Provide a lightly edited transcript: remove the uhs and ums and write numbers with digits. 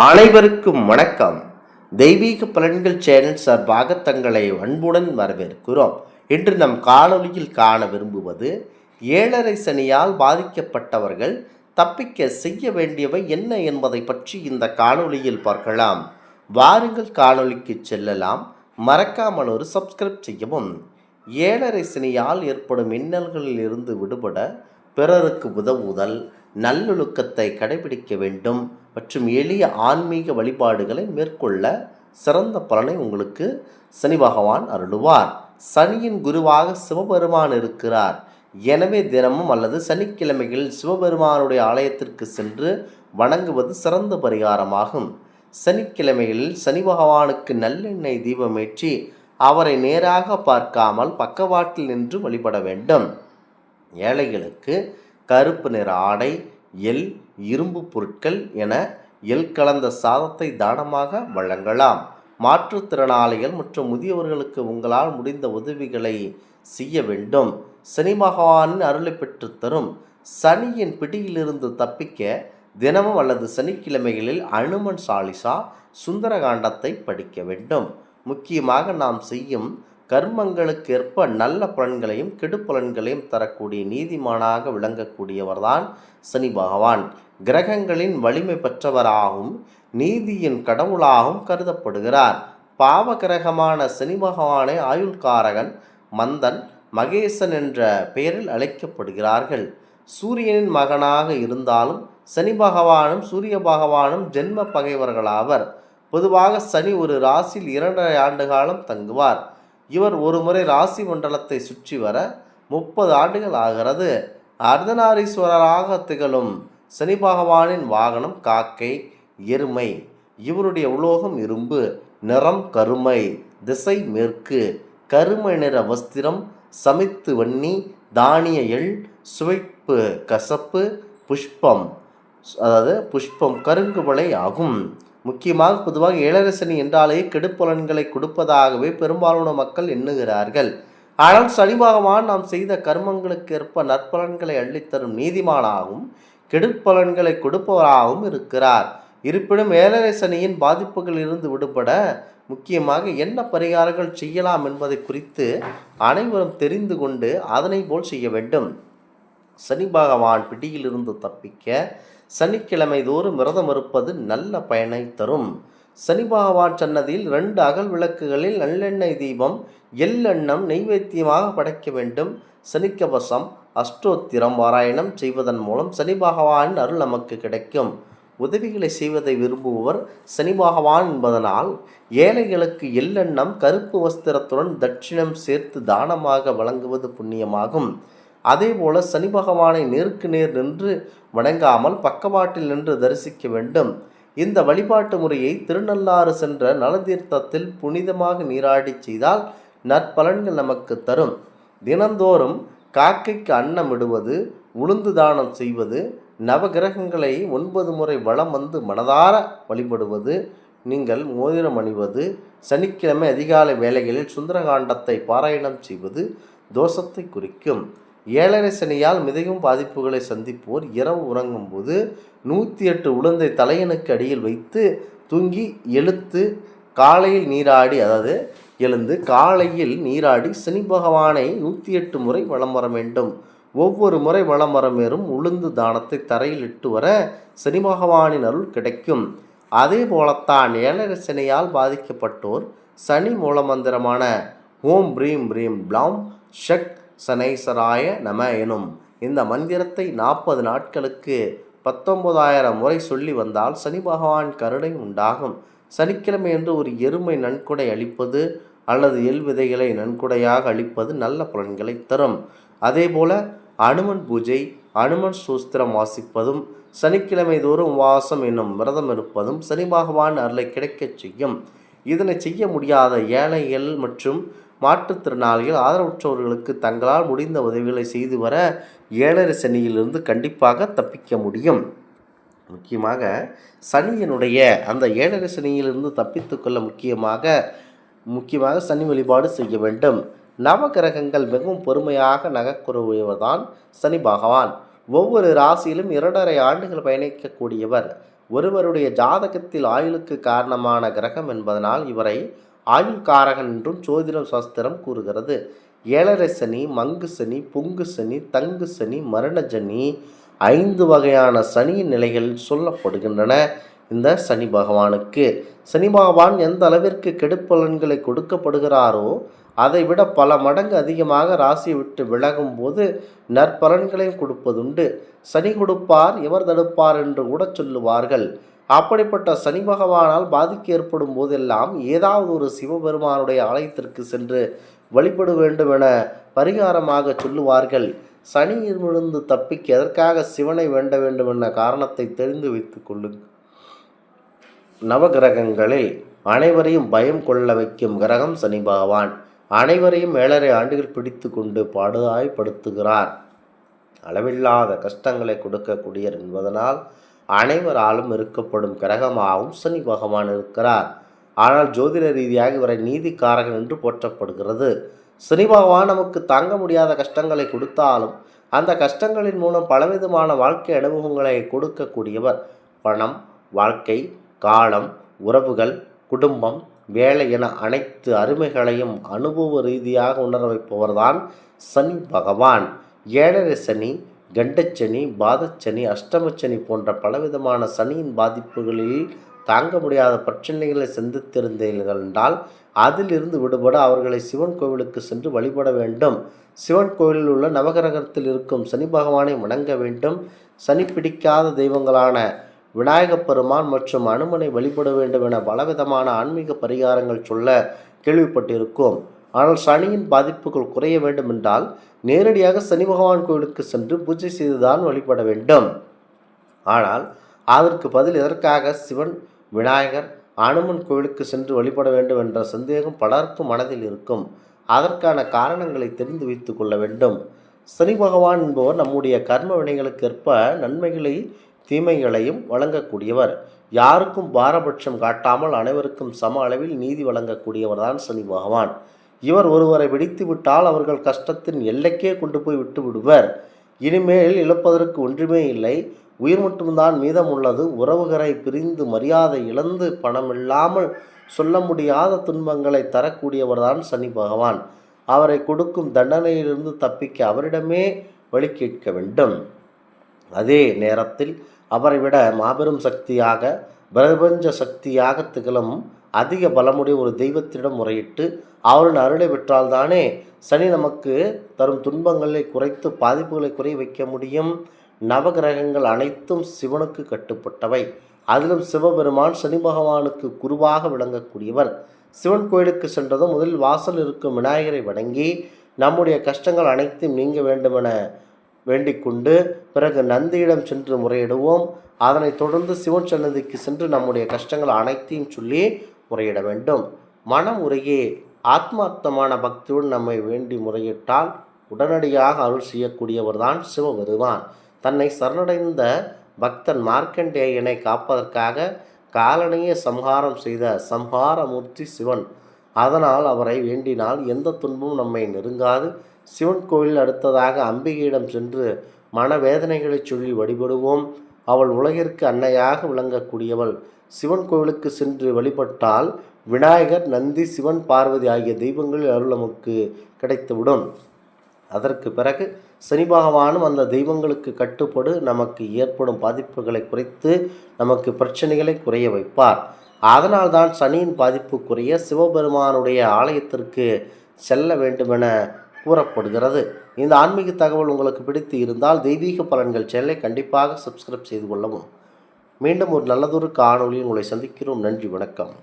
அனைவருக்கும் வணக்கம். தெய்வீக பலன்கள் சேனல் சார்பாக தங்களை அன்புடன் வரவேற்கிறோம். இன்று நம் காணொளியில் காண விரும்புவது 7.5 சனியால் பாதிக்கப்பட்டவர்கள் தப்பிக்க செய்ய வேண்டியவை என்ன என்பதை பற்றி இந்த காணொளியில் பார்க்கலாம். வாருங்கள் காணொளிக்கு செல்லலாம். மறக்காமல் ஒரு சப்ஸ்கிரைப் செய்யவும். 7.5 சனியால் ஏற்படும் இன்னல்களில் இருந்து விடுபட பிறருக்கு உதவுதல், நல்லொழுக்கத்தை கடைபிடிக்க வேண்டும் மற்றும் எளிய ஆன்மீக வழிபாடுகளை மேற்கொள்ள சிறந்த பலனை உங்களுக்கு சனி பகவான் அருளுவார். சனியின் குருவாக சிவபெருமான் இருக்கிறார். எனவே தினமும் அல்லது சனிக்கிழமைகளில் சிவபெருமானுடைய ஆலயத்திற்கு சென்று வணங்குவது சிறந்த பரிகாரமாகும். சனிக்கிழமைகளில் சனி பகவானுக்கு நல்லெண்ணெய் தீபமேற்றி அவரை நேராக பார்க்காமல் பக்கவாட்டில் நின்று வழிபட வேண்டும். ஏழைகளுக்கு கருப்பு நிற ஆடை, எள், இரும்பு பொருட்கள் என எள் கலந்த சாதத்தை தானமாக வழங்கலாம். மாற்றுத்திறனாளிகள் மற்றும் முதியவர்களுக்கு உங்களால் முடிந்த உதவிகளை செய்ய வேண்டும். சனி பகவானின் அருளை பெற்று தரும். சனியின் பிடியிலிருந்து தப்பிக்க தினமும் அல்லது சனிக்கிழமைகளில் அனுமன் சாலிசா, சுந்தரகாண்டத்தை படிக்க வேண்டும். முக்கியமாக நாம் செய்யும் கர்மங்களுக்கேற்ப நல்ல பலன்களையும் கெடுபலன்களையும் தரக்கூடிய நீதிமானாக விளங்கக்கூடியவர்தான் சனி பகவான். கிரகங்களின் வலிமை பெற்றவராகவும் நீதியின் கடவுளாகவும் கருதப்படுகிறார். பாவ கிரகமான சனி பகவானை ஆயுள்காரகன், மந்தன், மகேசன் என்ற பெயரில் அழைக்கப்படுகிறார்கள். சூரியனின் மகனாக இருந்தாலும் சனி பகவானும் சூரிய பகவானும் ஜென்ம பகைவர்களாவர். பொதுவாக சனி ஒரு ராசியில் 2.5 ஆண்டு காலம் தங்குவார். இவர் ஒரு முறை ராசி மண்டலத்தை சுற்றி வர 30 ஆண்டுகள் ஆகிறது. அர்த்தநாரீஸ்வரராக திகழும் சனி பகவானின் வாகனம் காக்கை, எருமை. இவருடைய உலோகம் இரும்பு, நிறம் கருமை, திசை மேற்கு, கருமை நிற வஸ்திரம், சமித்து வன்னி, தானிய எள், சுவைப்பு கசப்பு, புஷ்பம் கருங்குவளை ஆகும். முக்கியமாக பொதுவாக 7.5 சனி என்றாலே கெடுபலன்களை கொடுப்பதாகவே பெரும்பாலான மக்கள் எண்ணுகிறார்கள். ஆனால் சனி பகவான் நாம் செய்த கர்மங்களுக்கேற்ப நற்பலன்களை அள்ளித்தரும் நீதிமானாகவும் கெடுபலன்களை கொடுப்பவராகவும் இருக்கிறார். இருப்பினும் 7.5 சனியின் பாதிப்புகளில் இருந்து விடுபட முக்கியமாக என்ன பரிகாரங்கள் செய்யலாம் என்பதை குறித்து அனைவரும் தெரிந்து கொண்டு அதனை போல் செய்ய வேண்டும். சனி பகவான் பிடியிலிருந்து தப்பிக்க சனிக்கிழமை தோறும் விரதம் இருப்பது நல்ல பயனை தரும். சனி பகவான் சன்னதியில் 2 அகல் விளக்குகளில் நல்லெண்ணெய் தீபம், எள்ளெண்ணம் நெய்வேத்தியமாக படைக்க வேண்டும். சனிக்கவசம், அஷ்டோத்திரம் பாராயணம் செய்வதன் மூலம் சனி பகவானின் அருள் நமக்கு கிடைக்கும். உதவிகளை செய்வதை விரும்புபவர் சனி பகவான் என்பதனால் ஏழைகளுக்கு எள்ளெண்ணம், கருப்பு வஸ்திரத்துடன் தட்சிணம் சேர்த்து தானமாக வழங்குவது புண்ணியமாகும். அதேபோல சனி பகவானை நேருக்கு நேர் நின்று வணங்காமல் பக்கவாட்டில் நின்று தரிசிக்க வேண்டும். இந்த வழிபாட்டு முறையை திருநள்ளாறு சென்ற நலதீர்த்தத்தில் புனிதமாக நீராடி செய்தால் நற்பலன்கள் நமக்கு தரும். தினந்தோறும் காக்கைக்கு அன்னம் இடுவது, உளுந்து தானம் செய்வது, நவகிரகங்களை 9 முறை வலம் வந்து மனதார வழிபடுவது, நீங்கள் மோதிரம் அணிவது, சனிக்கிழமை அதிகாலை வேளைகளில் சுந்தரகாண்டத்தை பாராயணம் செய்வது தோஷத்தை குறிக்கும். 7.5 சனியால் மிகவும் பாதிப்புகளை சந்திப்போர் இரவு உறங்கும் போது 108 உளுந்தை தலையனுக்கு அடியில் வைத்து தூங்கி காலையில் நீராடி சனி பகவானை 108 முறை வலம் வர வேண்டும். ஒவ்வொரு முறை வலம் வரமேறும் உளுந்து தானத்தை தரையில் இட்டு வர சனி பகவானின் அருள் கிடைக்கும். அதே போலத்தான் 7.5 சனியால் பாதிக்கப்பட்டோர் சனி மூலமந்திரமான ஓம் பிரீம் பிரீம் ப்ளாம் ஷக் சனைசராய நம எனும் இந்த மந்திரத்தை 40 நாட்களுக்கு 19,000 முறை சொல்லி வந்தால் சனி பகவான் கருணை உண்டாகும். சனிக்கிழமை என்று ஒரு எருமை நன்கொடை அளிப்பது அல்லது எள் விதைகளை நன்கொடையாக அளிப்பது நல்ல பலன்களை தரும். அதேபோல அனுமன் பூஜை, அனுமன் சூஸ்திரம் வாசிப்பதும், சனிக்கிழமை தோறும் வாசம் என்னும் விரதம் இருப்பதும் சனி பகவான் அருளை கிடைக்கச் செய்யும். இதனை செய்ய முடியாத ஏழைகள் மற்றும் மாற்றுத்திறனாளிகள், ஆதரவற்றவர்களுக்கு தங்களால் முடிந்த உதவிகளை செய்து வர 7.5 சனியிலிருந்து கண்டிப்பாக தப்பிக்க முடியும். முக்கியமாக சனியினுடைய அந்த 7.5 சனியிலிருந்து தப்பித்துக்கொள்ள முக்கியமாக சனி வழிபாடு செய்ய வேண்டும். நவகிரகங்கள் மிகவும் பொறுமையாக நகர்க்குறவுதான் சனி பகவான். ஒவ்வொரு ராசியிலும் 2.5 ஆண்டுகள் பயணிக்கக்கூடியவர். ஒருவருடைய ஜாதகத்தில் ஆயுளுக்கு காரணமான கிரகம் என்பதனால் இவரை ஆயுள்காரகன் என்றும் ஜோதிடம் சாஸ்திரம் கூறுகிறது. ஏழரை சனி, மங்கு சனி, பொங்கு சனி, தங்கு சனி, மரண சனி 5 வகையான சனியின் நிலைகள் சொல்லப்படுகின்றன. இந்த சனி பகவானுக்கு சனி பகவான் எந்த அளவிற்கு கெடுப்பலன்களை கொடுக்கப்படுகிறாரோ அதை விட பல மடங்கு அதிகமாக ராசியை விட்டு விலகும் போது நற்பலன்களையும் கொடுப்பதுண்டு. சனி கொடுப்பார் எவர் தடுப்பார் என்று கூட சொல்லுவார்கள். அப்படிப்பட்ட சனி பகவானால் பாதிக்க ஏற்படும் போதெல்லாம் ஏதாவது ஒரு சிவபெருமானுடைய ஆலயத்திற்கு சென்று வழிபட வேண்டும் என பரிகாரமாக சொல்லுவார்கள். சனியிலிருந்து தப்பிக்க எதற்காக சிவனை வேண்ட வேண்டும் என்ற காரணத்தை தெரிந்து வைத்துக் கொள்ளுங்கள். நவகிரகங்களில் அனைவரையும் பயம் கொள்ள வைக்கும் கிரகம் சனி பகவான். அனைவரையும் 7.5 ஆண்டுகள் பிடித்து கொண்டு பாடுபடுத்துகிறார். அளவில்லாத கஷ்டங்களை கொடுக்கக்கூடியவர் என்பதனால் அனைவராலும் இருக்கப்படும் கிரகமாகவும் சனி பகவான் இருக்கிறார். ஆனால் ஜோதிட ரீதியாக இவரை நீதிக்காரகன் என்று போற்றப்படுகிறது. சனி பகவான் நமக்கு தாங்க முடியாத கஷ்டங்களை கொடுத்தாலும் அந்த கஷ்டங்களின் மூலம் பலவிதமான வாழ்க்கை அனுபவங்களை கொடுக்கக்கூடியவர். பணம், வாழ்க்கை, காலம், உறவுகள், குடும்பம், வேலை என அனைத்து அருமைகளையும் அனுபவ ரீதியாக உணர வைப்பவர்தான் சனி பகவான். 7.5 சனி, கண்டச்சனி, பாதச்சனி, அஷ்டமச்சனி போன்ற பலவிதமான சனியின் பாதிப்புகளில் தாங்க முடியாத பிரச்சனைகளை சந்தித்திருந்தீர்கள் என்றால் அதிலிருந்து விடுபட அவர்களை சிவன் கோவிலுக்கு சென்று வழிபட வேண்டும். சிவன் கோவிலில் உள்ள நவகிரகத்தில் இருக்கும் சனி பகவானை வணங்க வேண்டும். சனி பிடிக்காத தெய்வங்களான விநாயகப் பெருமான் மற்றும் அனுமனை வழிபட வேண்டும் என பலவிதமான ஆன்மீக பரிகாரங்கள் சொல்ல கேள்விப்பட்டிருக்கோம். ஆனால் சனியின் பாதிப்புகள் குறைய வேண்டும் என்றால் நேரடியாக சனி பகவான் கோவிலுக்கு சென்று பூஜை செய்துதான் வழிபட வேண்டும். ஆனால் அதற்கு பதில் எதற்காக சிவன், விநாயகர், அனுமன் கோவிலுக்கு சென்று வழிபட வேண்டும் என்ற சந்தேகம் பலருக்கும் மனதில் இருக்கும். அதற்கான காரணங்களை தெரிந்து வைத்து கொள்ள வேண்டும். சனி பகவான் என்பவர் நம்முடைய கர்ம வினைகளுக்கு ஏற்ப நன்மைகளை தீமைகளையும் வழங்கக்கூடியவர். யாருக்கும் பாரபட்சம் காட்டாமல் அனைவருக்கும் சம அளவில் நீதி வழங்கக்கூடியவர் தான் சனி பகவான். இவர் ஒருவரை பிடித்து விட்டால் அவர்கள் கஷ்டத்தின் எல்லைக்கே கொண்டு போய் விட்டு விடுவர். இனிமேல் இழப்பதற்கு ஒன்றுமே இல்லை, உயிர் மட்டும்தான் மீதம் உள்ளது. உறவுகளை பிரிந்து மரியாதை இழந்து பணம் இல்லாமல் சொல்ல முடியாத துன்பங்களை தரக்கூடியவர் தான் சனி பகவான். அவரை கொடுக்கும் தண்டனையிலிருந்து தப்பிக்க அவரிடமே வழி கேட்க வேண்டும். அதே நேரத்தில் அவரை விட மாபெரும் சக்தியாக, பிரபஞ்ச சக்தியாக திகழும் அதிக பலமுடைய ஒரு தெய்வத்திடம் முறையிட்டு அவரின் அருளை பெற்றால்தானே சனி நமக்கு தரும் துன்பங்களை குறைத்து பாதிப்புகளை குறைய வைக்க முடியும். நவகிரகங்கள் அனைத்தும் சிவனுக்கு கட்டுப்பட்டவை. அதிலும் சிவபெருமான் சனி பகவானுக்கு குருவாக விளங்கக்கூடியவர். சிவன் கோயிலுக்கு சென்றதும் முதலில் வாசல் இருக்கும் விநாயகரை வணங்கி நம்முடைய கஷ்டங்கள் அனைத்தும் நீங்க வேண்டுமென வேண்டிக் கொண்டு பிறகு நந்தியிடம் சென்று முறையிடுவோம். அதனைத் தொடர்ந்து சிவன் சன்னதிக்கு சென்று நம்முடைய கஷ்டங்கள் அனைத்தையும் சொல்லி முறையிட வேண்டும். மனம் உரையே ஆத்மார்த்தமான பக்தியுடன் நம்மை வேண்டி முறையிட்டால் உடனடியாக அருள் செய்யக்கூடியவர்தான் சிவபெருமான். தன்னை சரணடைந்த பக்தன் மார்க்கண்டேயனை காப்பதற்காக காலனையே சம்ஹாரம் செய்த சம்ஹாரமூர்த்தி சிவன். அதனால் அவரை வேண்டினால் எந்த துன்பமும் நம்மை நெருங்காது. சிவன் கோவில் அடுத்ததாக அம்பிகையிடம் சென்று மனவேதனைகளை சொல்லி வழிபடுவோம். அவள் உலகிற்கு அன்னையாக விளங்கக்கூடியவள். சிவன் கோவிலுக்கு சென்று வழிபட்டால் விநாயகர், நந்தி, சிவன், பார்வதி ஆகிய தெய்வங்களில் அருள் நமக்கு கிடைத்துவிடும். அதற்கு பிறகு சனி பகவானும் அந்த தெய்வங்களுக்கு கட்டுப்படு நமக்கு ஏற்படும் பாதிப்புகளை குறைத்து நமக்கு பிரச்சனைகளை குறைய வைப்பார். அதனால்தான் சனியின் பாதிப்பு குறைய சிவபெருமானுடைய ஆலயத்திற்கு செல்ல வேண்டுமென கூறப்படுகிறது. இந்த ஆன்மீக தகவல் உங்களுக்கு பிடித்து இருந்தால் தெய்வீக பலன்கள் சேனலை கண்டிப்பாக சப்ஸ்கிரைப் செய்து கொள்ளவும். மீண்டும் ஒரு நல்லதொரு காணொளியில் உங்களை சந்திக்கிறோம். நன்றி, வணக்கம்.